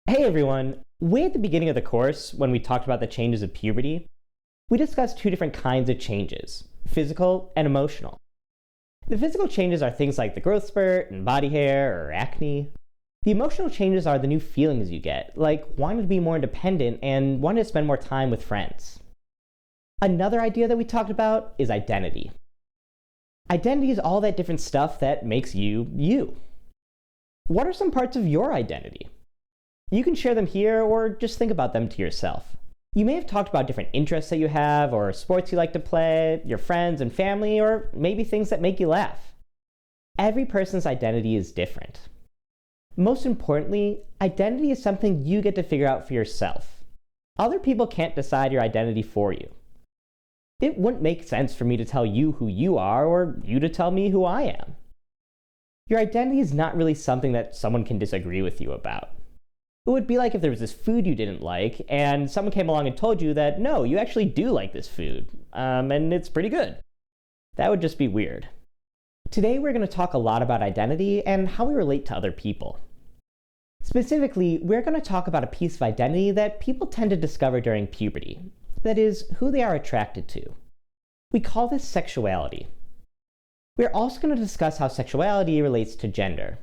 Hey everyone! Way at the beginning of the course, when we talked about the changes of puberty, we discussed two different kinds of changes, physical and emotional. The physical changes are things like the growth spurt and body hair or acne. The emotional changes are the new feelings you get, like wanting to be more independent and wanting to spend more time with friends. Another idea that we talked about is identity. Identity is all that different stuff that makes you, you. What are some parts of your identity? You can share them here or just think about them to yourself. You may have talked about different interests that you have, or sports you like to play, your friends and family, or maybe things that make you laugh. Every person's identity is different. Most importantly, identity is something you get to figure out for yourself. Other people can't decide your identity for you. It wouldn't make sense for me to tell you who you are, or you to tell me who I am. Your identity is not really something that someone can disagree with you about. It would be like if there was this food you didn't like, and someone came along and told you that, no, you actually do like this food, and it's pretty good. That would just be weird. Today we're going to talk a lot about identity and how we relate to other people. Specifically, we're going to talk about a piece of identity that people tend to discover during puberty. That is, who they are attracted to. We call this sexuality. We're also going to discuss how sexuality relates to gender.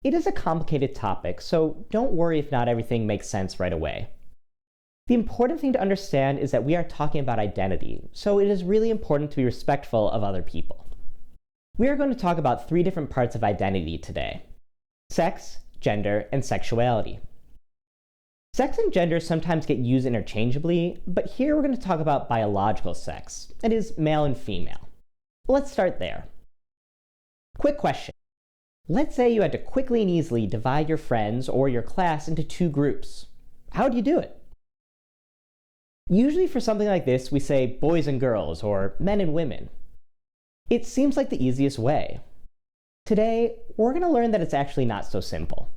It is a complicated topic, so don't worry if not everything makes sense right away. The important thing to understand is that we are talking about identity, so it is really important to be respectful of other people. We are going to talk about three different parts of identity today: sex, gender, and sexuality. Sex and gender sometimes get used interchangeably, but here we're going to talk about biological sex, that is, male and female. Let's start there. Quick question. Let's say you had to quickly and easily divide your friends or your class into two groups. How do you do it? Usually for something like this, we say boys and girls or men and women. It seems like the easiest way. Today, we're going to learn that it's actually not so simple.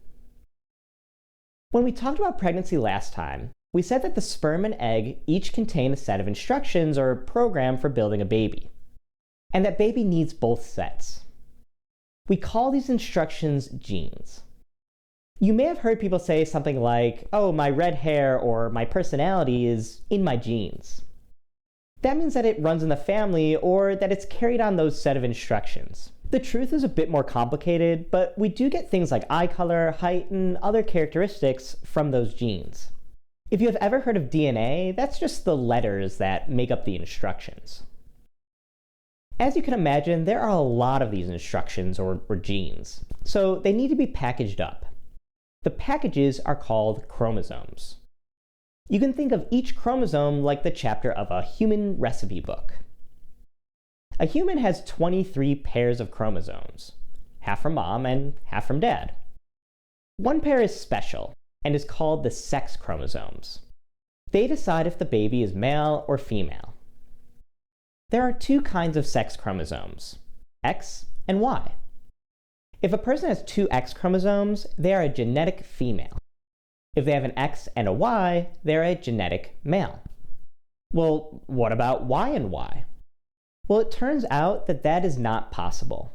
When we talked about pregnancy last time, we said that the sperm and egg each contain a set of instructions or program for building a baby, and that baby needs both sets. We call these instructions genes. You may have heard people say something like, oh, my red hair or my personality is in my genes. That means that it runs in the family or that it's carried on those set of instructions. The truth is a bit more complicated, but we do get things like eye color, height, and other characteristics from those genes. If you have ever heard of DNA, that's just the letters that make up the instructions. As you can imagine, there are a lot of these instructions or genes, so they need to be packaged up. The packages are called chromosomes. You can think of each chromosome like the chapter of a human recipe book. A human has 23 pairs of chromosomes, half from mom and half from dad. One pair is special and is called the sex chromosomes. They decide if the baby is male or female. There are two kinds of sex chromosomes, X and Y. If a person has two X chromosomes, they are a genetic female. If they have an X and a Y, they're a genetic male. Well, what about Y and Y? Well, it turns out that that is not possible.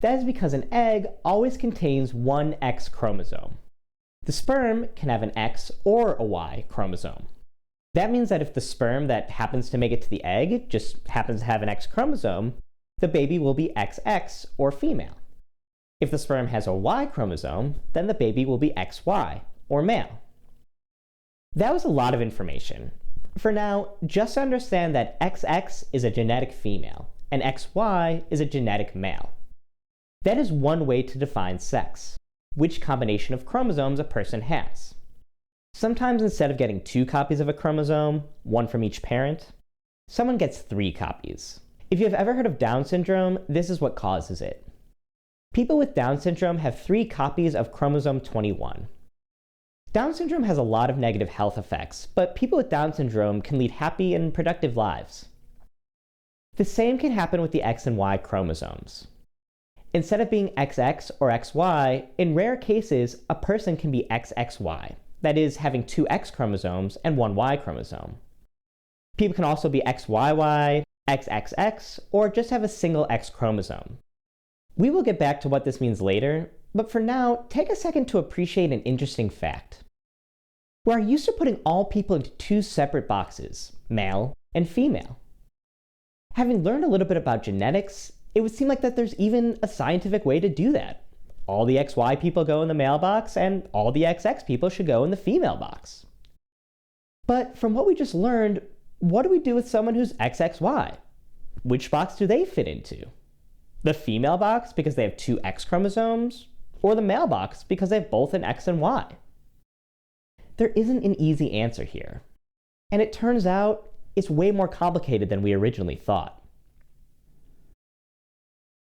That is because an egg always contains one X chromosome. The sperm can have an X or a Y chromosome. That means that if the sperm that happens to make it to the egg just happens to have an X chromosome, the baby will be XX or female. If the sperm has a Y chromosome, then the baby will be XY or male. That was a lot of information. For now, just understand that XX is a genetic female and XY is a genetic male. That is one way to define sex, which combination of chromosomes a person has. Sometimes instead of getting 2 copies of a chromosome, one from each parent, someone gets 3 copies. If you have ever heard of Down syndrome, this is what causes it. People with Down syndrome have 3 copies of chromosome 21. Down syndrome has a lot of negative health effects, but people with Down syndrome can lead happy and productive lives. The same can happen with the X and Y chromosomes. Instead of being XX or XY, in rare cases, a person can be XXY. That is, having 2 X chromosomes and 1 Y chromosome. People can also be XYY, XXX, or just have a single X chromosome. We will get back to what this means later, but for now, take a second to appreciate an interesting fact. We are used to putting all people into two separate boxes, male and female. Having learned a little bit about genetics, it would seem like that there's even a scientific way to do that. All the XY people go in the male box, and all the XX people should go in the female box. But from what we just learned, what do we do with someone who's XXY? Which box do they fit into? The female box because they have two X chromosomes, or the male box because they have both an X and Y? There isn't an easy answer here, and it turns out it's way more complicated than we originally thought.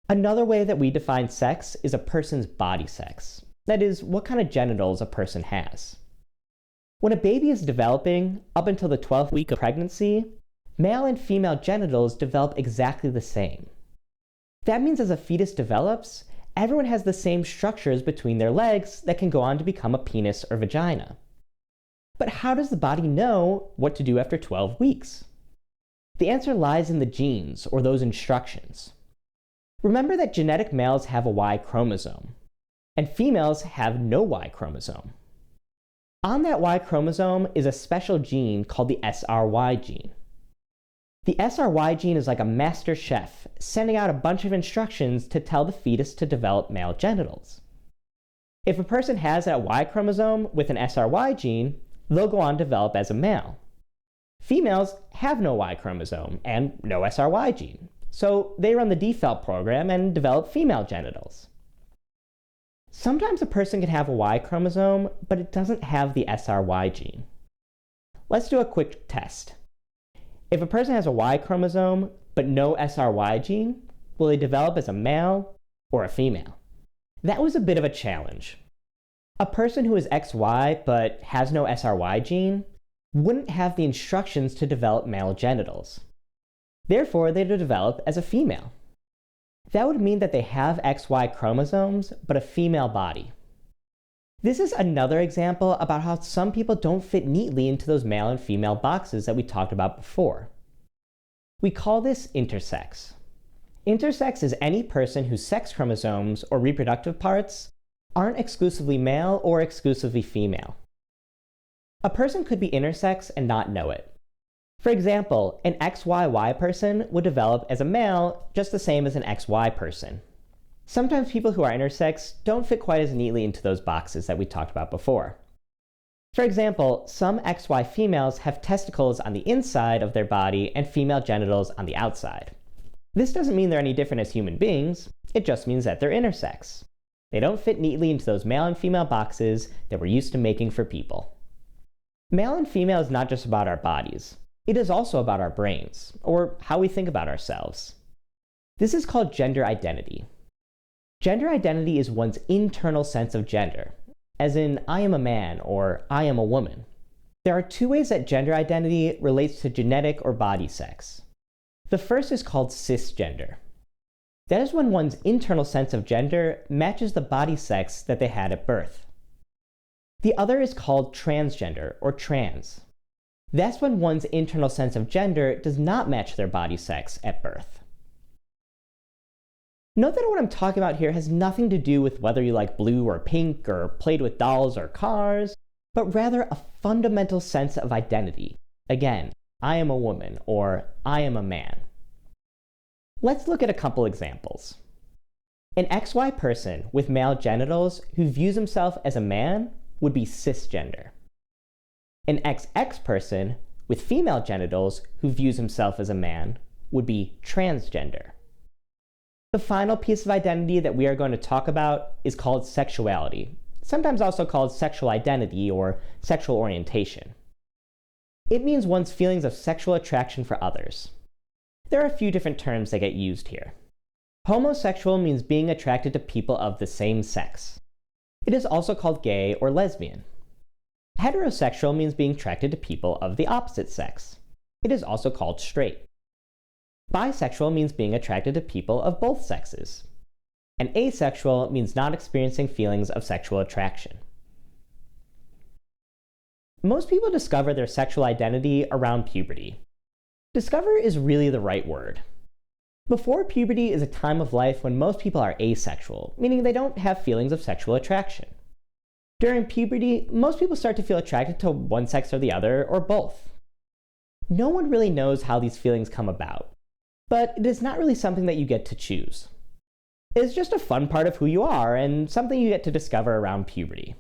Another way that we define sex is a person's body sex. That is, what kind of genitals a person has. When a baby is developing, up until the 12th week of pregnancy, male and female genitals develop exactly the same. That means as a fetus develops, everyone has the same structures between their legs that can go on to become a penis or vagina. But how does the body know what to do after 12 weeks? The answer lies in the genes, or those instructions. Remember that genetic males have a Y chromosome, and females have no Y chromosome. On that Y chromosome is a special gene called the SRY gene. The SRY gene is like a master chef sending out a bunch of instructions to tell the fetus to develop male genitals. If a person has that Y chromosome with an SRY gene, they'll go on to develop as a male. Females have no Y chromosome and no SRY gene, so they run the default program and develop female genitals. Sometimes a person can have a Y chromosome, but it doesn't have the SRY gene. Let's do a quick test. If a person has a Y chromosome, but no SRY gene, will they develop as a male or a female? That was a bit of a challenge. A person who is XY but has no SRY gene wouldn't have the instructions to develop male genitals. Therefore, they'd develop as a female. That would mean that they have XY chromosomes, but a female body. This is another example about how some people don't fit neatly into those male and female boxes that we talked about before. We call this intersex. Intersex is any person whose sex chromosomes or reproductive parts aren't exclusively male or exclusively female. A person could be intersex and not know it. For example, an XYY person would develop as a male just the same as an XY person. Sometimes people who are intersex don't fit quite as neatly into those boxes that we talked about before. For example, some XY females have testicles on the inside of their body and female genitals on the outside. This doesn't mean they're any different as human beings, it just means that they're intersex. They don't fit neatly into those male and female boxes that we're used to making for people. Male and female is not just about our bodies. It is also about our brains, or how we think about ourselves. This is called gender identity. Gender identity is one's internal sense of gender, as in, I am a man or I am a woman. There are two ways that gender identity relates to genetic or body sex. The first is called cisgender. That is when one's internal sense of gender matches the body sex that they had at birth. The other is called transgender or trans. That's when one's internal sense of gender does not match their body sex at birth. Note that what I'm talking about here has nothing to do with whether you like blue or pink or played with dolls or cars, but rather a fundamental sense of identity. Again, I am a woman or I am a man. Let's look at a couple examples. An XY person with male genitals who views himself as a man would be cisgender. An XX person with female genitals who views himself as a man would be transgender. The final piece of identity that we are going to talk about is called sexuality, sometimes also called sexual identity or sexual orientation. It means one's feelings of sexual attraction for others. There are a few different terms that get used here. Homosexual means being attracted to people of the same sex. It is also called gay or lesbian. Heterosexual means being attracted to people of the opposite sex. It is also called straight. Bisexual means being attracted to people of both sexes. And asexual means not experiencing feelings of sexual attraction. Most people discover their sexual identity around puberty. Discover is really the right word. Before puberty is a time of life when most people are asexual, meaning they don't have feelings of sexual attraction. During puberty, most people start to feel attracted to one sex or the other, or both. No one really knows how these feelings come about, but it is not really something that you get to choose. It's just a fun part of who you are and something you get to discover around puberty.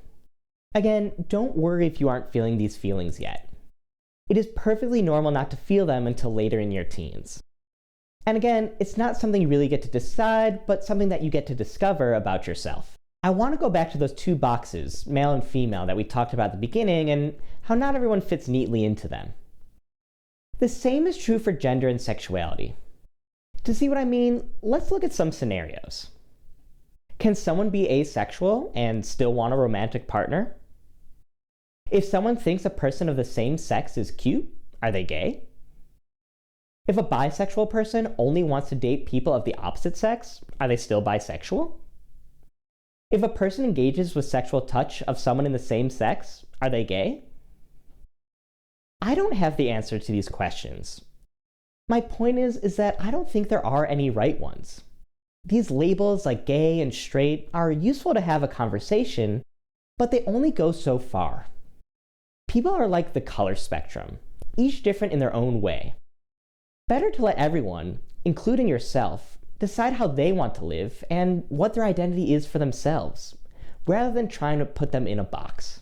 Again, don't worry if you aren't feeling these feelings yet. It is perfectly normal not to feel them until later in your teens. And again, it's not something you really get to decide, but something that you get to discover about yourself. I want to go back to those two boxes, male and female, that we talked about at the beginning and how not everyone fits neatly into them. The same is true for gender and sexuality. To see what I mean, let's look at some scenarios. Can someone be asexual and still want a romantic partner? If someone thinks a person of the same sex is cute, are they gay? If a bisexual person only wants to date people of the opposite sex, are they still bisexual? If a person engages with sexual touch of someone in the same sex, are they gay? I don't have the answer to these questions. My point is that I don't think there are any right ones. These labels like gay and straight are useful to have a conversation, but they only go so far. People are like the color spectrum, each different in their own way. Better to let everyone, including yourself, decide how they want to live and what their identity is for themselves, rather than trying to put them in a box.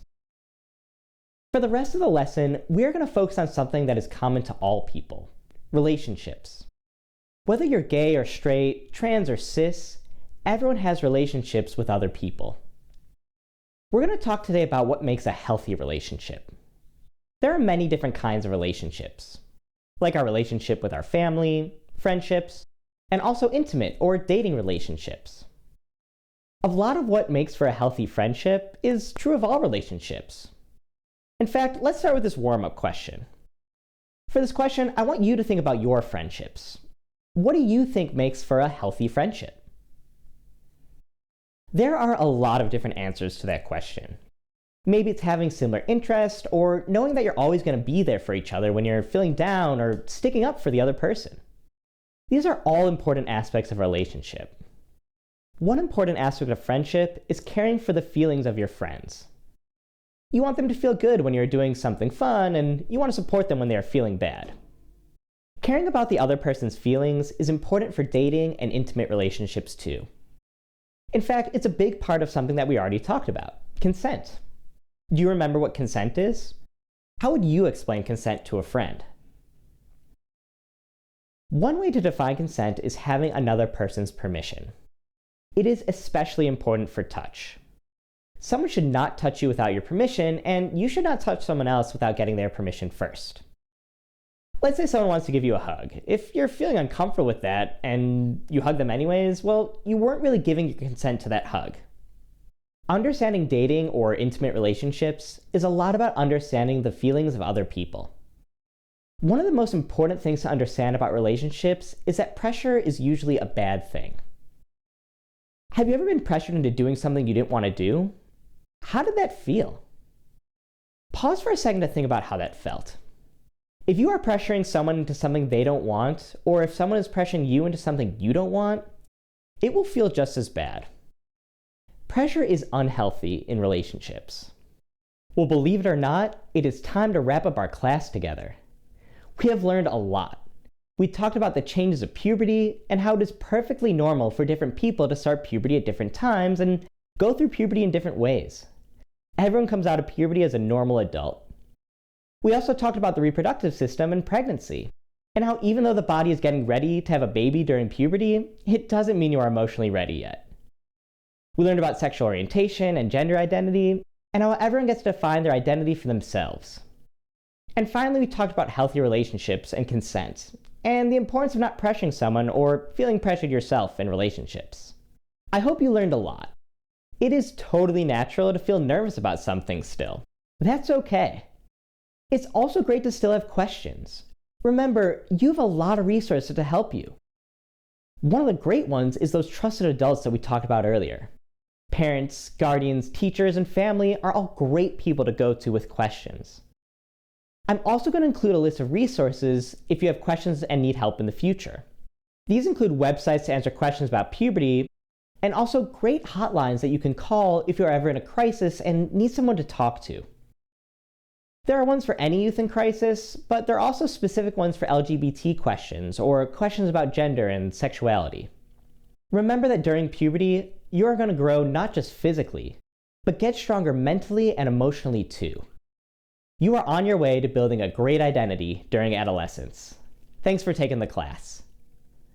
For the rest of the lesson, we're going to focus on something that is common to all people: relationships. Whether you're gay or straight, trans or cis, everyone has relationships with other people. We're going to talk today about what makes a healthy relationship. There are many different kinds of relationships, like our relationship with our family, friendships, and also intimate or dating relationships. A lot of what makes for a healthy friendship is true of all relationships. In fact, let's start with this warm-up question. For this question, I want you to think about your friendships. What do you think makes for a healthy friendship? There are a lot of different answers to that question. Maybe it's having similar interests, or knowing that you're always going to be there for each other when you're feeling down, or sticking up for the other person. These are all important aspects of a relationship. One important aspect of friendship is caring for the feelings of your friends. You want them to feel good when you're doing something fun, and you want to support them when they are feeling bad. Caring about the other person's feelings is important for dating and intimate relationships too. In fact, it's a big part of something that we already talked about: consent. Do you remember what consent is? How would you explain consent to a friend? One way to define consent is having another person's permission. It is especially important for touch. Someone should not touch you without your permission, and you should not touch someone else without getting their permission first. Let's say someone wants to give you a hug. If you're feeling uncomfortable with that, and you hug them anyways, well, you weren't really giving your consent to that hug. Understanding dating or intimate relationships is a lot about understanding the feelings of other people. One of the most important things to understand about relationships is that pressure is usually a bad thing. Have you ever been pressured into doing something you didn't want to do? How did that feel? Pause for a second to think about how that felt. If you are pressuring someone into something they don't want, or if someone is pressuring you into something you don't want, it will feel just as bad. Pressure is unhealthy in relationships. Well, believe it or not, it is time to wrap up our class together. We have learned a lot. We talked about the changes of puberty and how it is perfectly normal for different people to start puberty at different times and go through puberty in different ways. Everyone comes out of puberty as a normal adult. We also talked about the reproductive system and pregnancy, and how even though the body is getting ready to have a baby during puberty, it doesn't mean you are emotionally ready yet. We learned about sexual orientation and gender identity, and how everyone gets to define their identity for themselves. And finally, we talked about healthy relationships and consent, and the importance of not pressuring someone or feeling pressured yourself in relationships. I hope you learned a lot. It is totally natural to feel nervous about some things still. That's okay. It's also great to still have questions. Remember, you have a lot of resources to help you. One of the great ones is those trusted adults that we talked about earlier. Parents, guardians, teachers, and family are all great people to go to with questions. I'm also going to include a list of resources if you have questions and need help in the future. These include websites to answer questions about puberty, and also great hotlines that you can call if you're ever in a crisis and need someone to talk to. There are ones for any youth in crisis, but there are also specific ones for LGBT questions or questions about gender and sexuality. Remember that during puberty, you are going to grow not just physically, but get stronger mentally and emotionally too. You are on your way to building a great identity during adolescence. Thanks for taking the class.